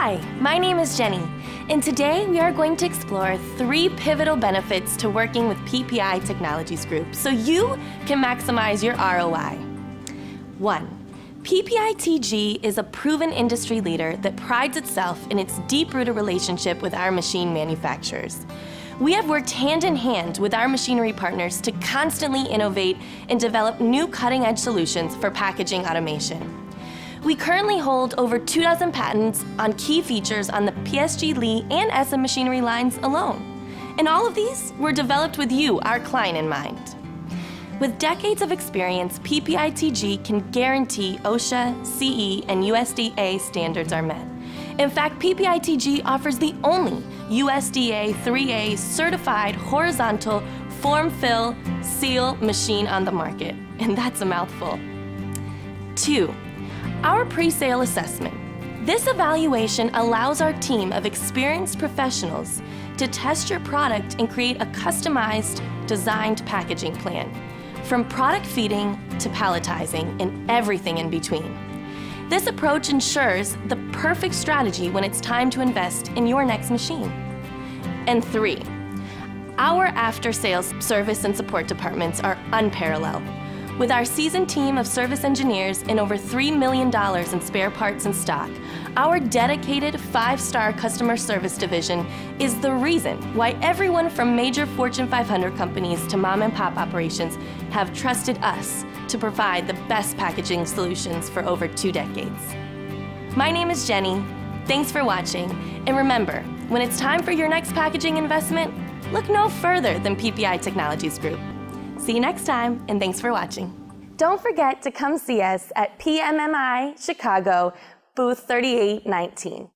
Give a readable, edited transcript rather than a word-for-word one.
Hi, my name is Jenny, and today we are going to explore 3 pivotal benefits to working with PPi Technologies Group so you can maximize your ROI. 1. PPiTG is a proven industry leader that prides itself in its deep-rooted relationship with our machine manufacturers. We have worked hand in hand with our machinery partners to constantly innovate and develop new cutting-edge solutions for packaging automation. We currently hold over 24 patents on key features on the PSG Lee and SM machinery lines alone. And all of these were developed with you, our client, in mind. With decades of experience, PPiTG can guarantee OSHA, CE, and USDA standards are met. In fact, PPiTG offers the only USDA 3A certified horizontal form fill seal machine on the market, and that's a mouthful. 2. Our pre-sale assessment. This evaluation allows our team of experienced professionals to test your product and create a customized, designed packaging plan, from product feeding to palletizing and everything in between. This approach ensures the perfect strategy when it's time to invest in your next machine. And 3, our after-sales service and support departments are unparalleled. With our seasoned team of service engineers and over $3 million in spare parts in stock, our dedicated 5-star customer service division is the reason why everyone from major Fortune 500 companies to mom-and-pop operations have trusted us to provide the best packaging solutions for over 2 decades. My name is Jenny. Thanks for watching. And remember, when it's time for your next packaging investment, look no further than PPi Technologies Group. See you next time, and thanks for watching. Don't forget to come see us at PMMI Chicago, booth 3819.